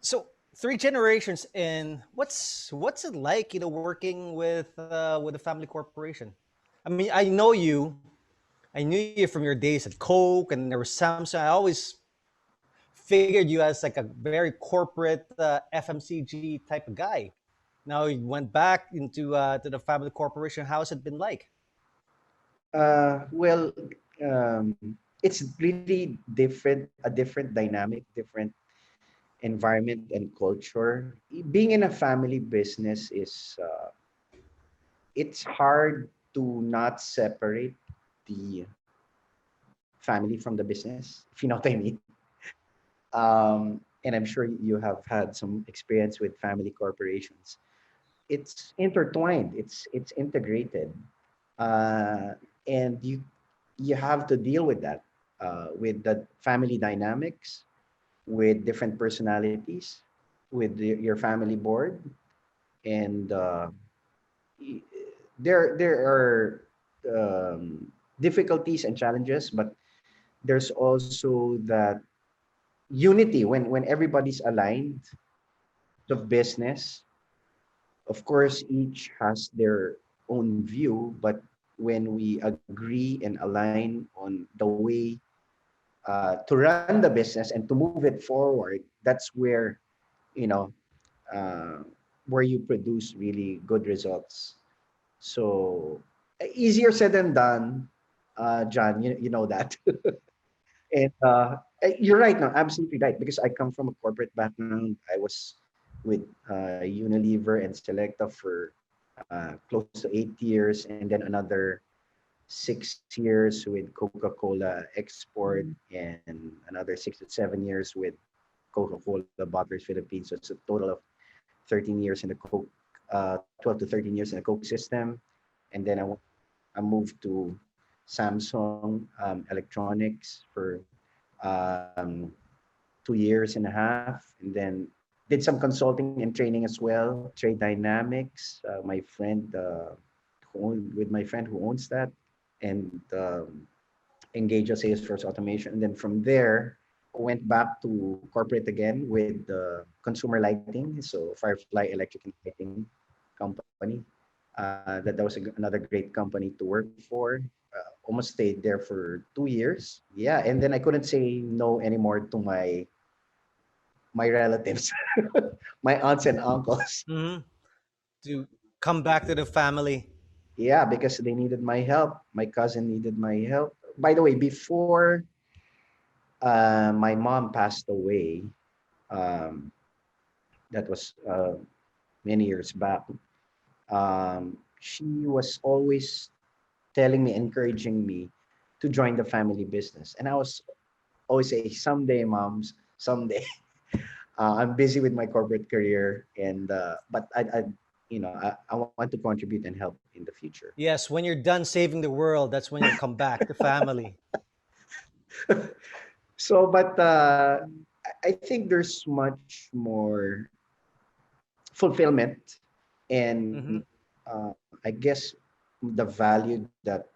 So 3 generations in, what's it like, working with a family corporation? I mean, I knew you from your days at Coke, and there was Samsung. I always figured you as like a very corporate FMCG type of guy. Now you went back into to the family corporation. How's it been like? Well, it's really different, a different dynamic, different environment and culture. Being in a family business is, it's hard to not separate the family from the business, if you know what I mean. And I'm sure you have had some experience with family corporations. It's intertwined. It's integrated, uh, and you have to deal with that, with the family dynamics, with different personalities, with your family board, and y- there are difficulties and challenges, but there's also that unity when everybody's aligned of business. Of course, each has their own view, but when we agree and align on the way to run the business and to move it forward, that's you know, uh, where you produce really good results. So easier said than done, John. You know that. And you're right, no, absolutely right. Because I come from a corporate background. I was with Unilever and Selecta for close to 8 years, and then another 6 years with Coca-Cola Export, and another 6 to 7 years with Coca-Cola Bottlers Philippines. So it's a total of 13 years in the Coke, 12 to 13 years in the Coke system, and then I moved to Samsung Electronics for um, 2 years and a half, and then did some consulting and training as well. Trade Dynamics, my friend with my friend who owns that, and engage as Salesforce automation. And then from there, went back to corporate again with consumer lighting, so Firefly Electric and Lighting Company. That was another great company to work for. Almost stayed there for 2 years. Yeah, and then I couldn't say no anymore to my relatives, my aunts and uncles. Hmm. To come back to the family. Yeah, because they needed my help. My cousin needed my help. By the way, before my mom passed away, um, that was many years back. She was always telling me, encouraging me to join the family business, and I was always say, "Someday, moms, someday." I'm busy with my corporate career, and but I want to contribute and help in the future. Yes, when you're done saving the world, that's when you'll come back to family. So, but I think there's much more fulfillment, and Hmm. I guess the value that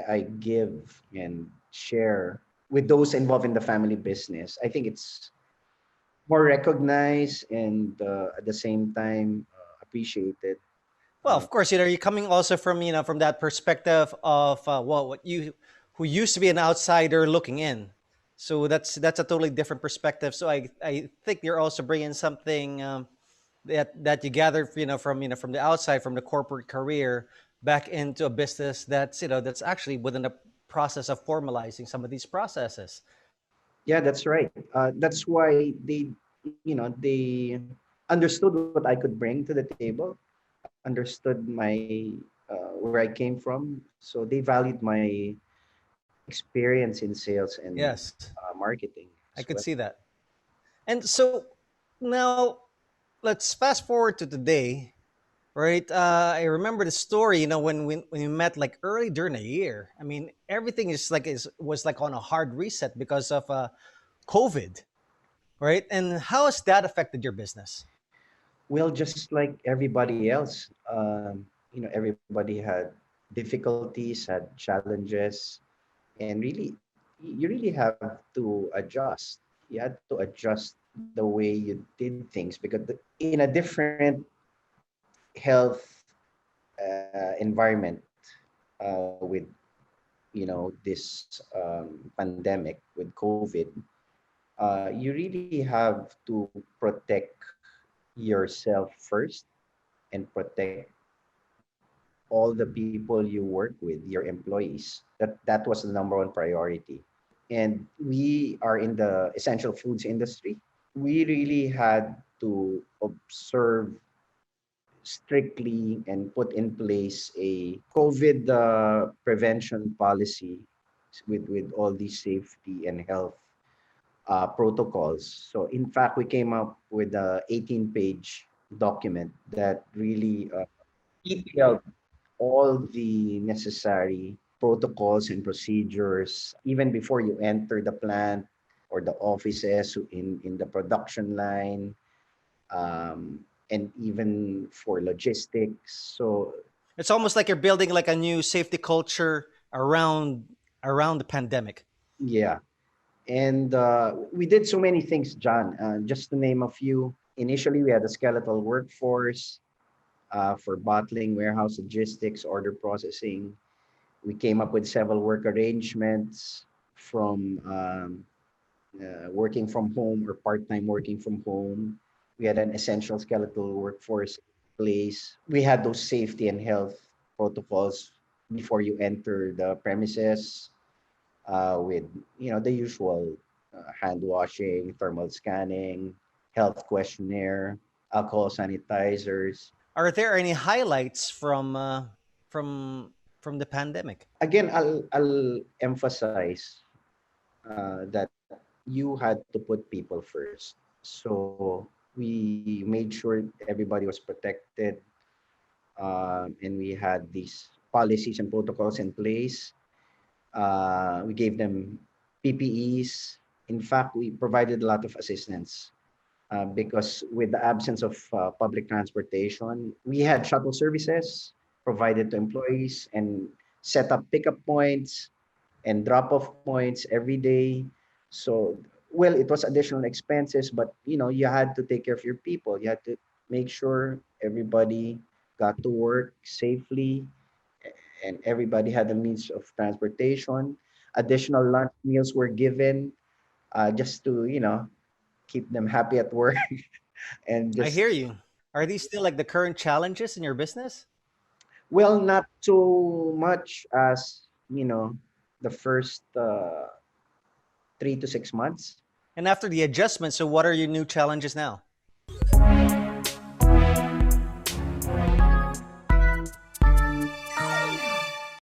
I give and share with those involved in the family business. I think it's more recognized and at the same time appreciated. Well, Uh, of course, you're coming also from from that perspective of what you who used to be an outsider looking in. So that's a totally different perspective. So I think you're also bringing something that you gathered from from the outside, from the corporate career, back into a business that's that's actually within the process of formalizing some of these processes. yeah, that's right. That's why they understood what I could bring to the table, understood where I came from, so they valued my experience in sales and Yes, marketing I as could well. see that. And so now let's fast forward to today. Right. I remember the story, when we met like early during the year. I mean, everything was like on a hard reset because of COVID, right? And how has that affected your business? Well, just like everybody else, everybody had difficulties, had challenges, and really, you really have to adjust. You had to adjust the way you did things, because in a different health environment, with this pandemic with COVID, you really have to protect yourself first and protect all the people you work with, your employees. That was the number one priority. And we are in the essential foods industry. We really had to observe strictly and put in place a COVID prevention policy with all these safety and health protocols. So in fact, we came up with a 18-page document that really detailed all the necessary protocols and procedures, even before you enter the plant or the offices in the production line, and even for logistics. So It's almost like you're building like a new safety culture around the pandemic. yeah, and we did so many things, John. Just to name a few. Initially, we had a skeletal workforce for bottling, warehouse logistics, order processing. We came up with several work arrangements from working from home or part-time working from home. We had an essential skeletal workforce in place. We had those safety and health protocols before you enter the premises, with the usual hand washing, thermal scanning, health questionnaire, alcohol sanitizers. Are there any highlights from from the pandemic? Again, I'll emphasize that you had to put people first. So we made sure everybody was protected, and we had these policies and protocols in place. We gave them PPEs. In fact, we provided a lot of assistance because with the absence of public transportation, we had shuttle services provided to employees and set up pickup points and drop off points every day. So, well, it was additional expenses, but you had to take care of your people. You had to make sure everybody got to work safely and everybody had the means of transportation. Additional lunch meals were given just to, keep them happy at work and I just, hear you. Are these still like the current challenges in your business? well, not so much as, the first 3 to 6 months. And after the adjustment, so what are your new challenges now?